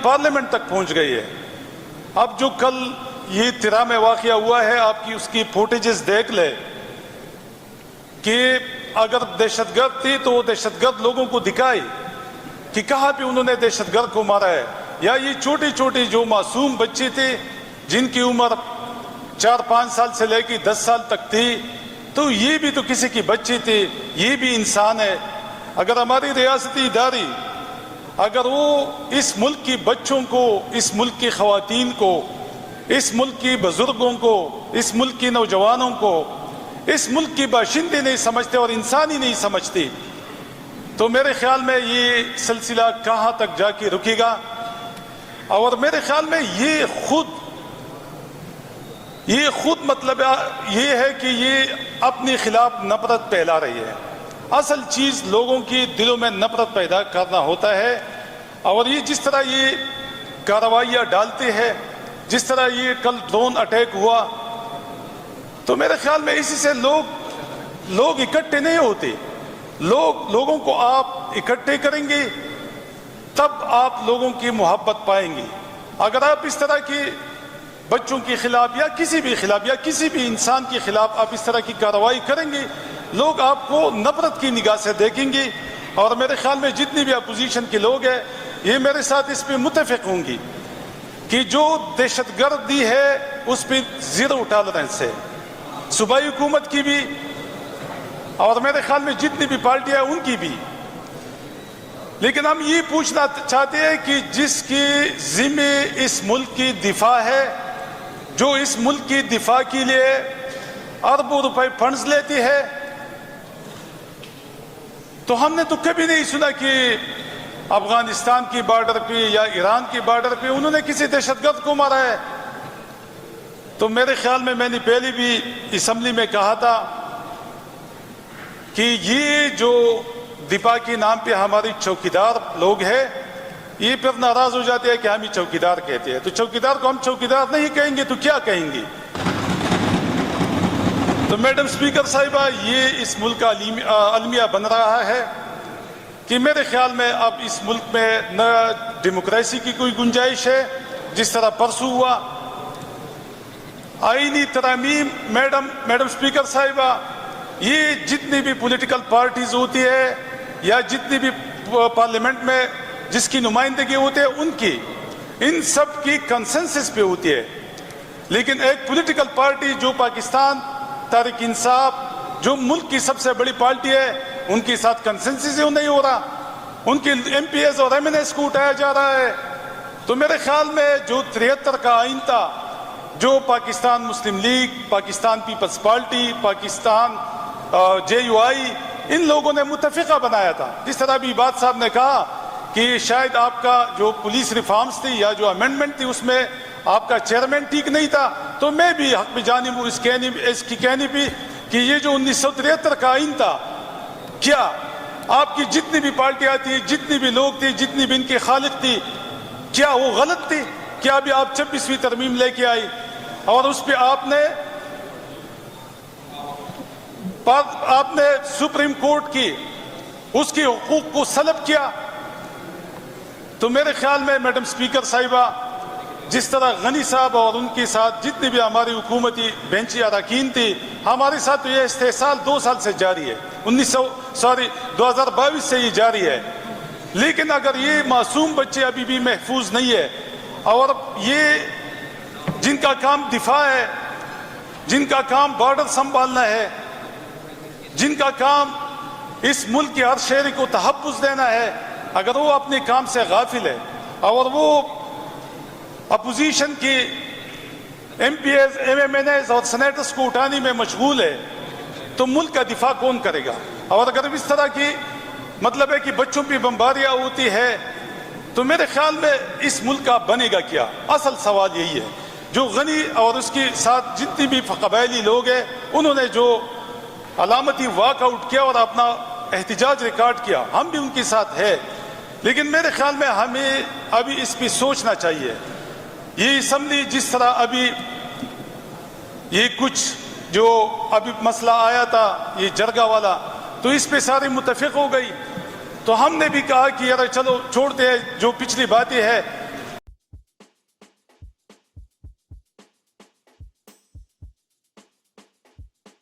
Parliament تک پہنچ گئی ہے۔ اب جو کل یہ ترا میں واقعہ ہوا ہے، آپ کی اس کی فوٹیجز دیکھ لے کہ اگر دہشت گرد تھی تو وہ دہشت گرد لوگوں کو دکھائے کہ کہاں پہ انہوں نے دہشت گرد کو مارا ہے، یا یہ چھوٹی چھوٹی جو معصوم بچی تھی جن کی عمر 4-5 سال سے لے کے 10 سال تک تھی، تو یہ بھی تو کسی کی بچی تھی، یہ بھی انسان ہے۔ اگر ہماری ریاستی ادارے اگر وہ اس ملک کی بچوں کو، اس ملک کی خواتین کو، اس ملک کی بزرگوں کو، اس ملک کی نوجوانوں کو، اس ملک کی باشندے نہیں سمجھتے اور انسان ہی نہیں سمجھتے، تو میرے خیال میں یہ سلسلہ کہاں تک جا کے رکے گا۔ اور میرے خیال میں یہ خود مطلب یہ ہے کہ یہ اپنے خلاف نفرت پھیلا رہی ہے۔ اصل چیز لوگوں کی دلوں میں نفرت پیدا کرنا ہوتا ہے، اور یہ جس طرح یہ کارروائیاں ڈالتے ہیں، جس طرح یہ کل ڈرون اٹیک ہوا، تو میرے خیال میں اسی سے لوگ اکٹھے نہیں ہوتے۔ لوگوں کو آپ اکٹھے کریں گے تب آپ لوگوں کی محبت پائیں گے۔ اگر آپ اس طرح کی بچوں کے خلاف یا کسی بھی خلاف یا کسی بھی انسان کے خلاف آپ اس طرح کی کارروائی کریں گے، لوگ آپ کو نفرت کی نگاہ سے دیکھیں گے۔ اور میرے خیال میں جتنی بھی اپوزیشن کے لوگ ہیں یہ میرے ساتھ اس پہ متفق ہوں گی کہ جو دہشت گردی ہے اس پہ زیرو ٹالرنس ہے، صوبائی حکومت کی بھی اور میرے خیال میں جتنی بھی پارٹیاں ہیں ان کی بھی۔ لیکن ہم یہ پوچھنا چاہتے ہیں کہ جس کی ذمہ اس ملک کی دفاع ہے، جو اس ملک کی دفاع کے لیے اربوں روپے فنڈز لیتی ہے، تو ہم نے تو کبھی نہیں سنا کہ افغانستان کی بارڈر پہ یا ایران کی بارڈر پہ انہوں نے کسی دہشت گرد کو مارا ہے۔ تو میرے خیال میں نے پہلے بھی اسمبلی میں کہا تھا کہ یہ جو دفاع کے نام پہ ہماری چوکیدار لوگ ہیں، یہ پھر ناراض ہو جاتے ہیں کہ ہم ہی چوکیدار کہتے ہیں۔ تو چوکیدار کو ہم چوکیدار نہیں کہیں گے تو کیا کہیں گے؟ تو میڈم سپیکر صاحبہ، یہ اس ملک کا المیہ بن رہا ہے کہ میرے خیال میں اب اس ملک میں نہ ڈیموکریسی کی کوئی گنجائش ہے، جس طرح پرسوں ہوا آئینی ترامیم۔ میڈم سپیکر صاحبہ، یہ جتنی بھی پولیٹیکل پارٹیز ہوتی ہے یا جتنی بھی پارلیمنٹ میں جس کی نمائندگی ہوتی ہے ان سب کی کنسنسس پہ ہوتی ہے، لیکن ایک پولیٹیکل پارٹی جو پاکستان تحریک انصاف جو ملک کی سب سے بڑی پارٹی ہے، ان کے ساتھ کنسنسس ہی نہیں ہو رہا، ان کے ایم پی ایز اور ایم این ایز کو اٹھایا جا رہا ہے۔ تو میرے خیال میں جو 73 کا آئین تھا، جو Pakistan Muslim League, Pakistan Peoples Party, Pakistan J U I, ان لوگوں نے متفقہ بنایا تھا، جس طرح بھی بات صاحب نے کہا کہ شاید آپ کا جو پولیس ریفارمز تھی یا جو امینڈمنٹ تھی اس میں آپ کا چیئرمین ٹھیک نہیں تھا، تو میں بھی حق میں جانب ہوں اس کی کہنے بھی کہ یہ جو 1973 کا آئین تھا، کیا آپ کی جتنی بھی پارٹیاں تھی، جتنی بھی لوگ تھے، جتنی بھی ان کے خالق تھی، کیا وہ غلط تھی؟ کیا ابھی آپ 26ویں ترمیم لے کے آئی اور اس پہ آپ نے سپریم کورٹ کی اس کی حقوق کو سلب کیا؟ تو میرے خیال میں میڈم سپیکر صاحبہ، جس طرح غنی صاحب اور ان کے ساتھ جتنی بھی ہماری حکومتی بینچی اراکین تھی، ہمارے ساتھ تو یہ استحصال 2 سال سے جاری ہے، 2022 سے یہ جاری ہے۔ لیکن اگر یہ معصوم بچے ابھی بھی محفوظ نہیں ہے، اور یہ جن کا کام دفاع ہے، جن کا کام بارڈر سنبھالنا ہے، جن کا کام اس ملک کے ہر شہری کو تحفظ دینا ہے، اگر وہ اپنے کام سے غافل ہے اور وہ اپوزیشن کی MPs, MNAs اور سینیٹرز کو اٹھانے میں مشغول ہے، تو ملک کا دفاع کون کرے گا؟ اور اگر اس طرح کی مطلب ہے کہ بچوں پہ بمباریاں ہوتی ہے، تو میرے خیال میں اس ملک کا بنے گا کیا؟ اصل سوال یہی ہے۔ جو غنی اور اس کے ساتھ جتنی بھی قبائلی لوگ ہیں، انہوں نے جو علامتی واک آؤٹ کیا اور اپنا احتجاج ریکارڈ کیا، ہم بھی ان کے ساتھ ہے، لیکن میرے خیال میں ہمیں ابھی اس پہ سوچنا چاہیے۔ یہ اسمبلی جس طرح ابھی یہ کچھ جو ابھی مسئلہ آیا تھا یہ جرگہ والا، تو اس پہ ساری متفق ہو گئی، تو ہم نے بھی کہا کہ یار چلو چھوڑتے ہیں، جو پچھلی باتیں ہیں